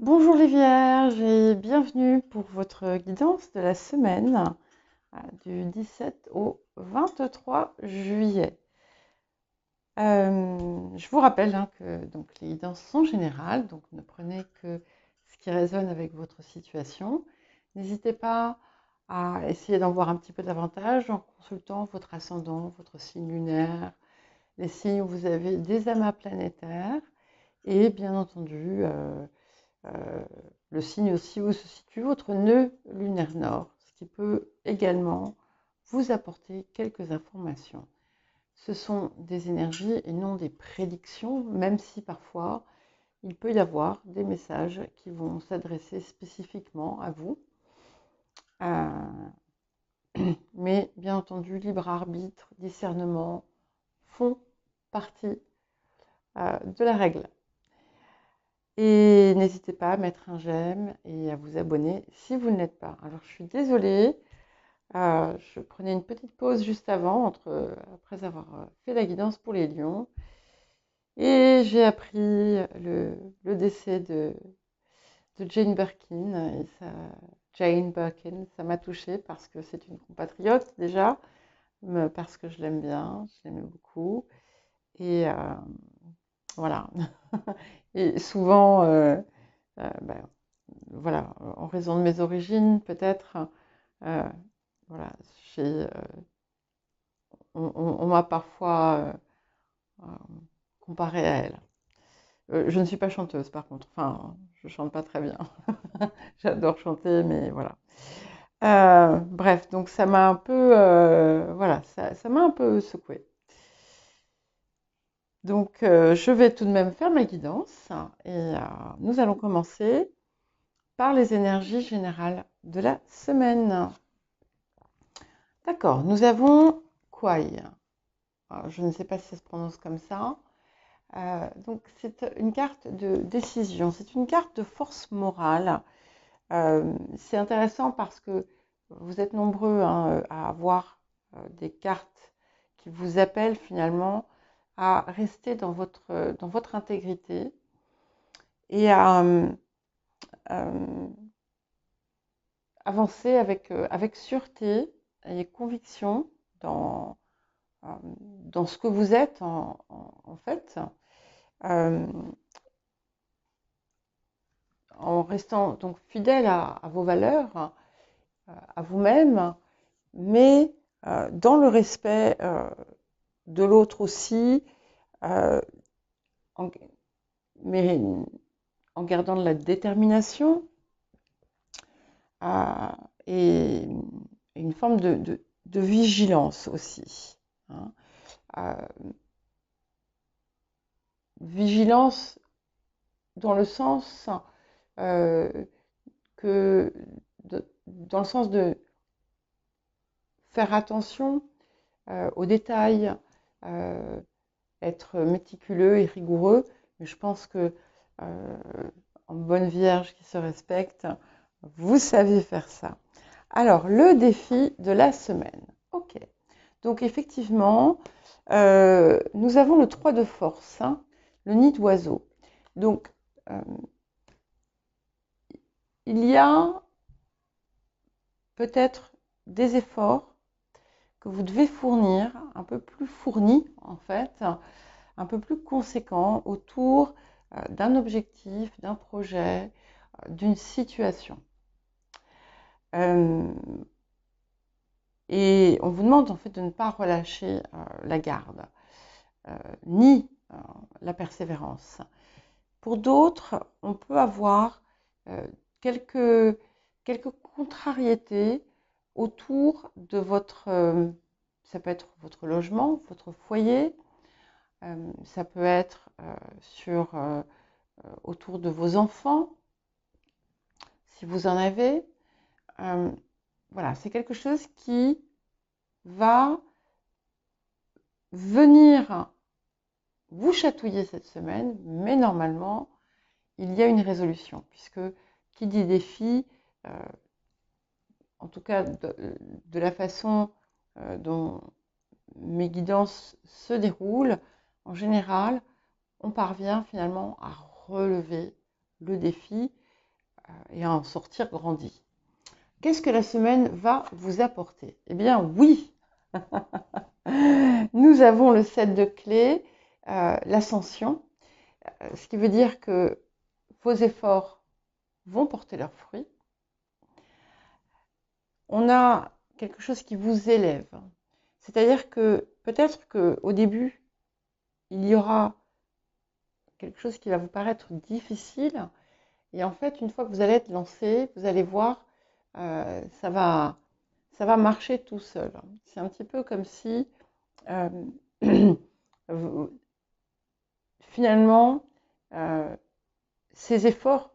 Bonjour les Vierges et bienvenue pour votre guidance de la semaine du 17 au 23 juillet. Je vous rappelle que donc, les guidances sont générales, donc ne prenez que ce qui résonne avec votre situation. N'hésitez pas à essayer d'en voir un petit peu davantage en consultant votre ascendant, votre signe lunaire, les signes où vous avez des amas planétaires et bien entendu le signe aussi où se situe votre nœud lunaire nord, ce qui peut également vous apporter quelques informations. Ce sont des énergies et non des prédictions, même si parfois il peut y avoir des messages qui vont s'adresser spécifiquement à vous. Mais bien entendu, libre arbitre, discernement font partie de la règle. Et n'hésitez pas à mettre un j'aime et à vous abonner si vous ne l'êtes pas. Alors je suis désolée, je prenais une petite pause juste avant, après avoir fait la guidance pour les lions. Et j'ai appris le décès de Jane Birkin. Jane Birkin, ça m'a touchée parce que c'est une compatriote déjà, mais parce que je l'aime bien, je l'aimais beaucoup. Et voilà. Et souvent, ben, voilà, en raison de mes origines, peut-être, voilà, j'ai, on m'a parfois euh, comparée à elle. Je ne suis pas chanteuse, par contre. Enfin, je chante pas très bien. J'adore chanter, mais voilà. Bref, donc ça m'a un peu, voilà, ça m'a un peu secouée. Donc, je vais tout de même faire ma guidance et nous allons commencer par les énergies générales de la semaine. D'accord, nous avons Kwai. Alors, je ne sais pas si ça se prononce comme ça. Donc, c'est une carte de décision, c'est une carte de force morale. C'est intéressant parce que vous êtes nombreux à avoir des cartes qui vous appellent finalement à rester dans votre intégrité et à avancer avec sûreté et conviction dans, dans ce que vous êtes en fait, euh, en restant donc fidèle à vos valeurs, à vous-même, mais dans le respect de l'autre aussi, euh, en, mais en gardant de la détermination euh, et une forme de vigilance aussi. Hein. Euh, Vigilance dans le sens euh, dans le sens de faire attention aux détails, euh, être méticuleux et rigoureux. Mais je pense que en bonne vierge qui se respecte, vous savez faire ça. Alors, le défi de la semaine. Ok. Donc, effectivement, nous avons le 3 de force, hein, le nid d'oiseau. Donc, il y a peut-être des efforts que vous devez fournir, un peu plus fournis en fait, un peu plus conséquents autour d'un objectif, d'un projet, d'une situation. Euh, et on vous demande en fait de ne pas relâcher la garde, ni la persévérance. Pour d'autres, on peut avoir quelques, quelques contrariétés autour de votre, ça peut être votre logement, votre foyer, ça peut être autour de vos enfants, si vous en avez. Voilà, c'est quelque chose qui va venir vous chatouiller cette semaine, mais normalement, il y a une résolution, puisque qui dit défi, euh, en tout cas de la façon dont mes guidances se déroulent, en général, on parvient finalement à relever le défi et à en sortir grandi. Qu'est-ce que la semaine va vous apporter? Eh bien oui, nous avons le 7 de clés, l'ascension, ce qui veut dire que vos efforts vont porter leurs fruits. On a quelque chose qui vous élève. C'est-à-dire que peut-être qu'au début, il y aura quelque chose qui va vous paraître difficile. Et en fait, une fois que vous allez être lancé, vous allez voir, ça va marcher tout seul. C'est un petit peu comme si, finalement, ces efforts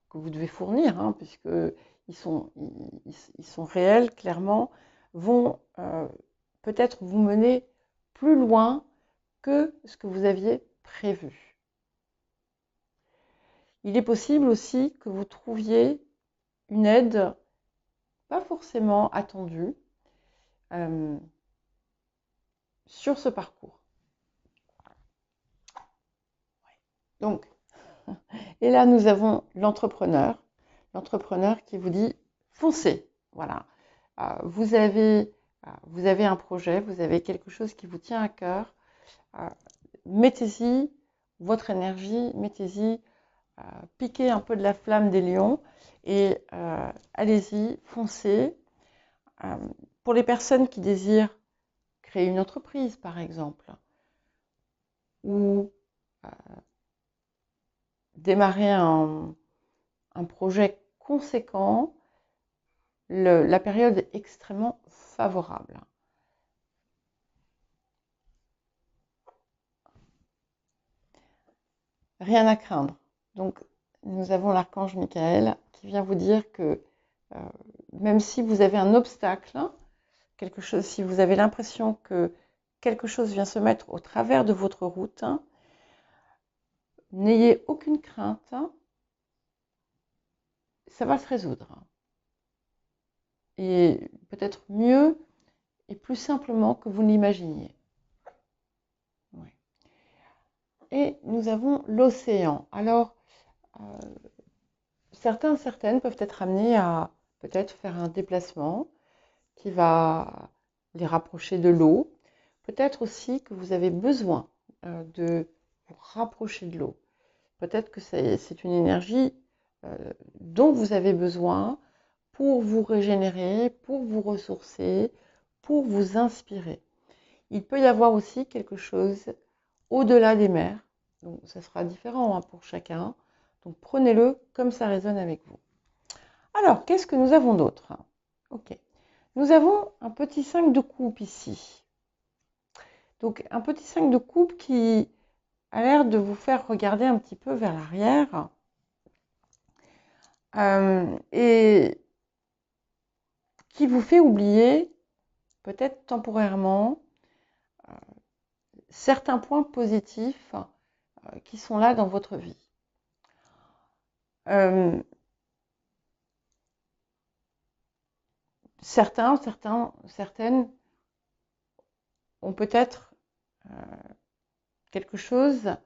que vous devez fournir, hein, puisqu'ils sont réels, clairement, vont peut-être vous mener plus loin que ce que vous aviez prévu. Il est possible aussi que vous trouviez une aide pas forcément attendue sur ce parcours. Donc, et là, nous avons l'entrepreneur qui vous dit foncez. Voilà. Vous avez un projet, vous avez quelque chose qui vous tient à cœur. Mettez-y votre énergie, mettez-y, piquez un peu de la flamme des lions et allez-y, foncez. Pour les personnes qui désirent créer une entreprise, par exemple, ou démarrer un projet conséquent, la période est extrêmement favorable. Rien à craindre. Donc, nous avons l'archange Michael qui vient vous dire que même si vous avez un obstacle, quelque chose, si vous avez l'impression que quelque chose vient se mettre au travers de votre route, n'ayez aucune crainte, ça va se résoudre. Et peut-être mieux et plus simplement que vous ne l'imaginiez. Ouais. Et nous avons l'océan. Alors, certaines peuvent être amenées à peut-être faire un déplacement qui va les rapprocher de l'eau. Peut-être aussi que vous avez besoin de vous rapprocher de l'eau. Peut-être que c'est une énergie dont vous avez besoin pour vous régénérer, pour vous ressourcer, pour vous inspirer. Il peut y avoir aussi quelque chose au-delà des mers. Donc, ça sera différent pour chacun. Donc, prenez-le comme ça résonne avec vous. Alors, qu'est-ce que nous avons d'autre? Ok. Nous avons un petit 5 de coupe ici. Donc, un petit 5 de coupe qui a l'air de vous faire regarder un petit peu vers l'arrière. Et qui vous fait oublier, peut-être temporairement, certains points positifs qui sont là dans votre vie. Certaines ont peut-être quelque chose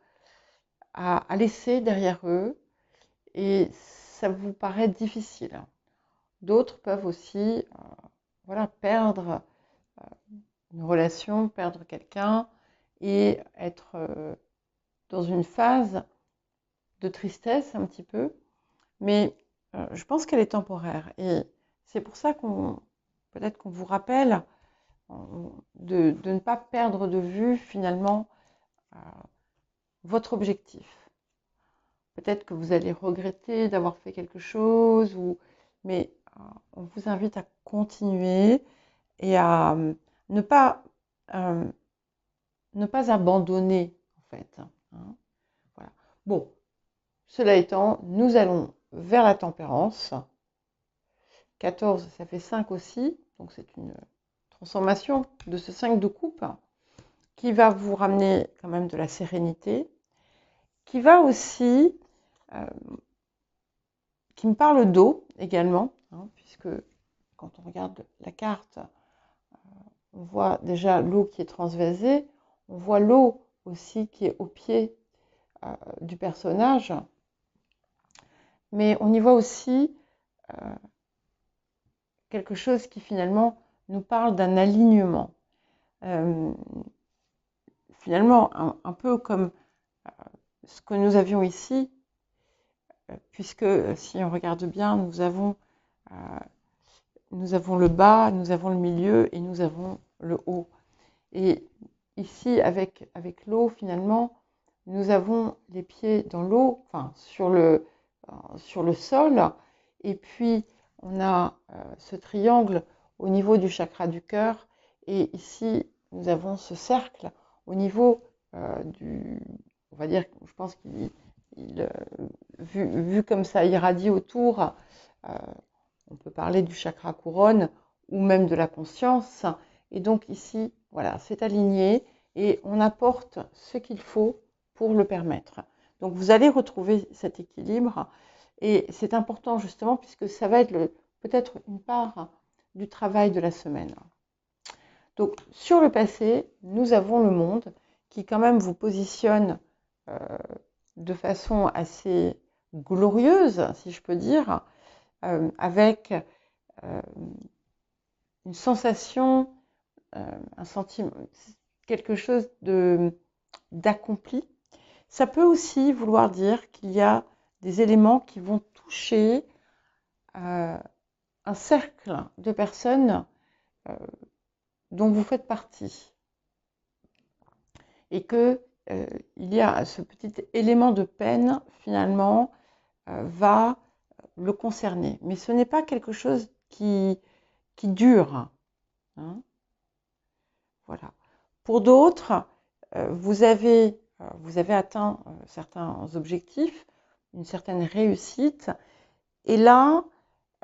à laisser derrière eux et ça vous paraît difficile. D'autres peuvent aussi perdre une relation, perdre quelqu'un et être dans une phase de tristesse un petit peu. Mais je pense qu'elle est temporaire. Et c'est pour ça peut-être qu'on vous rappelle de ne pas perdre de vue finalement votre objectif. Peut-être que vous allez regretter d'avoir fait quelque chose, mais on vous invite à continuer et à ne pas abandonner en fait. Hein. Voilà. Bon, cela étant, nous allons vers la tempérance. 14, ça fait 5 aussi, donc c'est une transformation de ce 5 de coupe qui va vous ramener quand même de la sérénité, qui va aussi, qui me parle d'eau également, hein, puisque quand on regarde la carte, on voit déjà l'eau qui est transvasée, on voit l'eau aussi qui est au pied du personnage, mais on y voit aussi quelque chose qui finalement nous parle d'un alignement. Finalement, un peu comme ce que nous avions ici, puisque si on regarde bien, nous avons le bas, nous avons le milieu et nous avons le haut. Et ici, avec l'eau, finalement, nous avons les pieds dans l'eau, enfin sur le sol, et puis on a ce triangle au niveau du chakra du cœur, et ici, nous avons ce cercle au niveau on va dire, je pense qu'il vu comme ça irradie autour, on peut parler du chakra couronne ou même de la conscience. Et donc ici, voilà, c'est aligné et on apporte ce qu'il faut pour le permettre. Donc vous allez retrouver cet équilibre et c'est important justement puisque ça va être peut-être une part du travail de la semaine. Donc sur le passé, nous avons le monde qui quand même vous positionne de façon assez glorieuse, si je peux dire, avec une sensation, un sentiment, quelque chose d'accompli. Ça peut aussi vouloir dire qu'il y a des éléments qui vont toucher un cercle de personnes dont vous faites partie. Et que il y a ce petit élément de peine, finalement, va le concerner. Mais ce n'est pas quelque chose qui dure. Hein. Voilà. Pour d'autres, vous avez atteint certains objectifs, une certaine réussite, et là,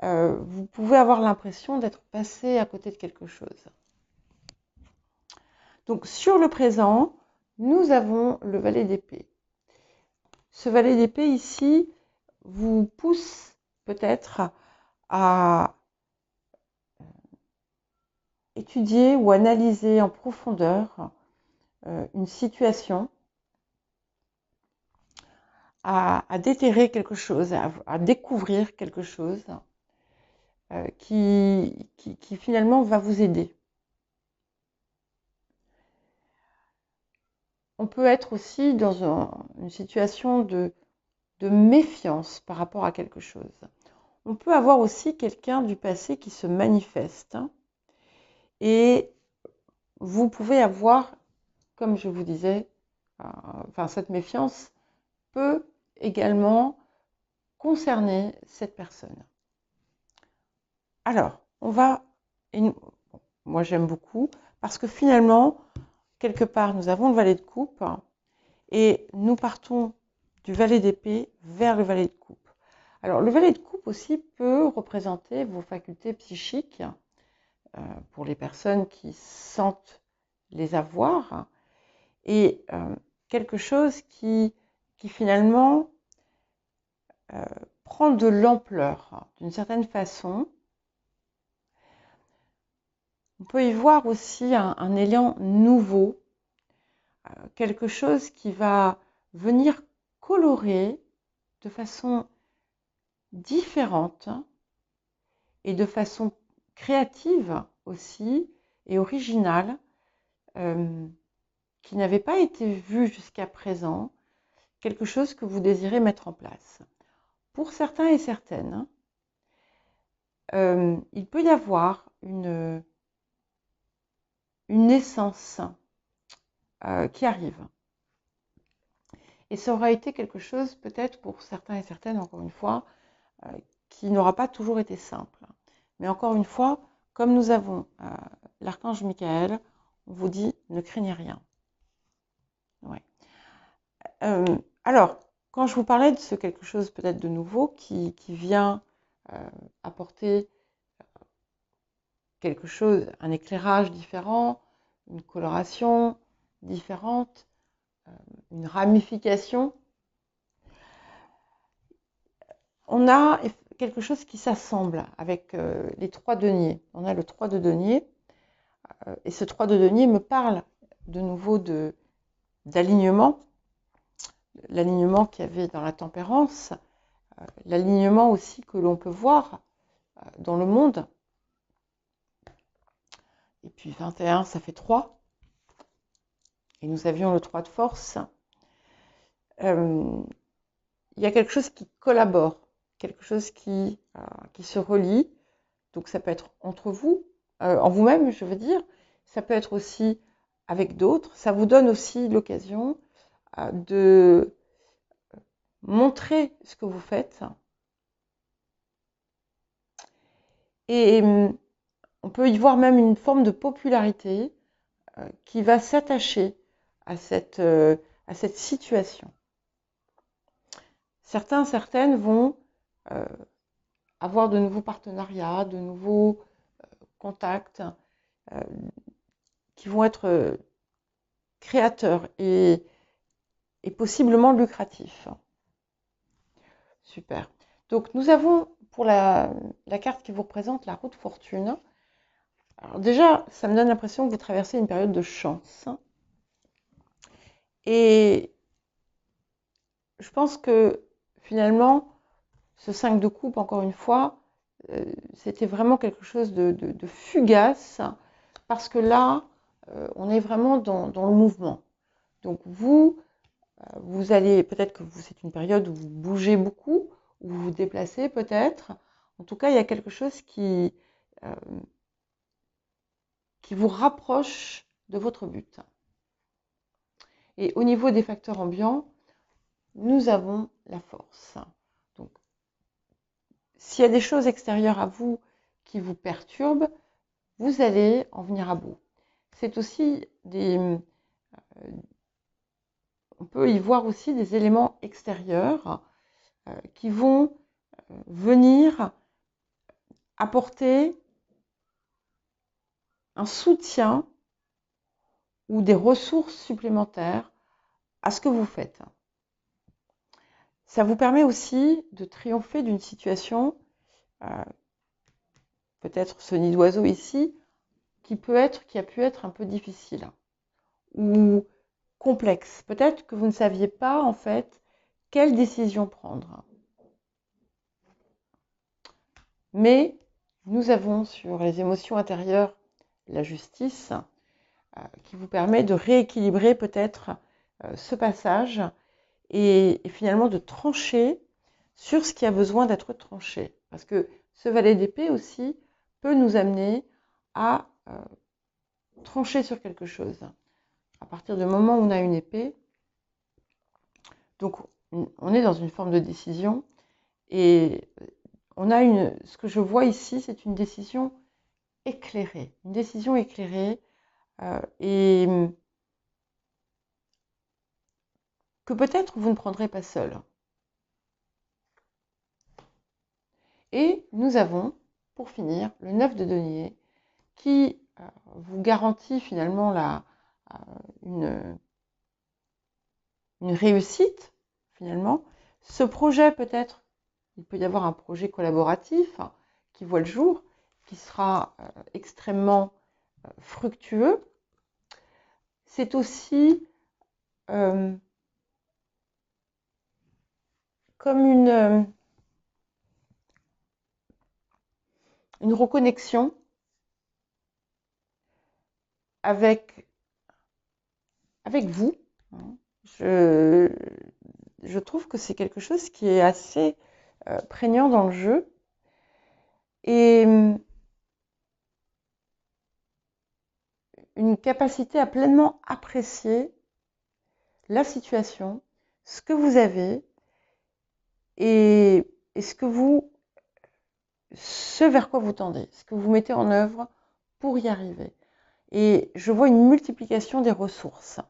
vous pouvez avoir l'impression d'être passé à côté de quelque chose. Donc, sur le présent, nous avons le valet d'épée. Ce valet d'épée ici vous pousse peut-être à étudier ou analyser en profondeur une situation, à déterrer quelque chose, à découvrir quelque chose qui finalement va vous aider. On peut être aussi dans une situation de méfiance par rapport à quelque chose. On peut avoir aussi quelqu'un du passé qui se manifeste et vous pouvez avoir, comme je vous disais, cette méfiance peut également concerner cette personne. Alors, moi j'aime beaucoup, parce que finalement, quelque part, nous avons le valet de coupe, et nous partons du valet d'épée vers le valet de coupe. Alors, le valet de coupe aussi peut représenter vos facultés psychiques, pour les personnes qui sentent les avoir, et quelque chose qui finalement prend de l'ampleur d'une certaine façon. On peut y voir aussi un élan nouveau, quelque chose qui va venir colorer de façon différente et de façon créative aussi et originale, qui n'avait pas été vu jusqu'à présent, quelque chose que vous désirez mettre en place. Pour certains et certaines, il peut y avoir une naissance qui arrive. Et ça aura été quelque chose, peut-être pour certains et certaines, encore une fois, qui n'aura pas toujours été simple. Mais encore une fois, comme nous avons l'archange Michael, on vous dit, ne craignez rien. Ouais. Alors, quand je vous parlais de ce quelque chose peut-être de nouveau qui vient apporter quelque chose, un éclairage différent, une coloration différente, une ramification, on a quelque chose qui s'assemble avec les 3 deniers. On a le 3 de denier, et ce 3 de denier me parle de nouveau d'alignement, l'alignement qu'il y avait dans la tempérance, l'alignement aussi que l'on peut voir dans le monde. Et puis 21, ça fait 3. Et nous avions le 3 de force. Il y a quelque chose qui collabore, quelque chose qui se relie. Donc ça peut être entre vous, en vous-même, je veux dire. Ça peut être aussi avec d'autres. Ça vous donne aussi l'occasion de montrer ce que vous faites. Et on peut y voir même une forme de popularité qui va s'attacher à cette situation. Certains, certaines vont avoir de nouveaux partenariats, de nouveaux contacts qui vont être créateurs et possiblement lucratifs. Super. Donc nous avons pour la carte qui vous représente la roue de fortune. Alors déjà, ça me donne l'impression que vous traversez une période de chance. Et je pense que finalement, ce 5 de coupe, encore une fois, c'était vraiment quelque chose de fugace, parce que là, on est vraiment dans le mouvement. Donc vous allez, peut-être que c'est une période où vous bougez beaucoup, où vous vous déplacez peut-être. En tout cas, il y a quelque chose qui vous rapproche de votre but. Et au niveau des facteurs ambiants, nous avons la force. Donc, s'il y a des choses extérieures à vous qui vous perturbent, vous allez en venir à bout. C'est aussi on peut y voir aussi des éléments extérieurs qui vont venir apporter un soutien ou des ressources supplémentaires à ce que vous faites. Ça vous permet aussi de triompher d'une situation, peut-être ce nid d'oiseau ici, qui a pu être un peu difficile ou complexe. Peut-être que vous ne saviez pas en fait quelle décision prendre. Mais nous avons sur les émotions intérieures la justice qui vous permet de rééquilibrer peut-être ce passage et finalement de trancher sur ce qui a besoin d'être tranché. Parce que ce valet d'épée aussi peut nous amener à trancher sur quelque chose. À partir du moment où on a une épée, donc on est dans une forme de décision et on a ce que je vois ici, c'est une décision éclairée. Une décision éclairée et que peut-être vous ne prendrez pas seul. Et nous avons, pour finir, le 9 de denier qui vous garantit finalement une réussite, finalement. Ce projet, peut-être, il peut y avoir un projet collaboratif qui voit le jour, qui sera extrêmement fructueux. C'est aussi comme une reconnexion avec vous. Je trouve que c'est quelque chose qui est assez prégnant dans le jeu. Et une capacité à pleinement apprécier la situation, ce que vous avez et ce vers quoi vous tendez, ce que vous mettez en œuvre pour y arriver. Et je vois une multiplication des ressources.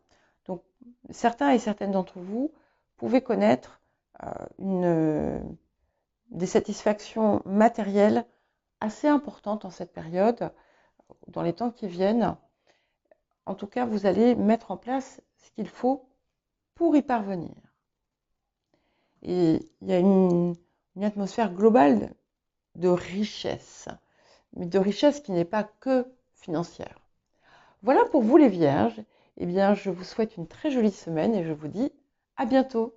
Donc, certains et certaines d'entre vous pouvez connaître des satisfactions matérielles assez importantes en cette période, dans les temps qui viennent. En tout cas, vous allez mettre en place ce qu'il faut pour y parvenir. Et il y a une atmosphère globale de richesse, mais de richesse qui n'est pas que financière. Voilà pour vous les Vierges. Eh bien, je vous souhaite une très jolie semaine et je vous dis à bientôt.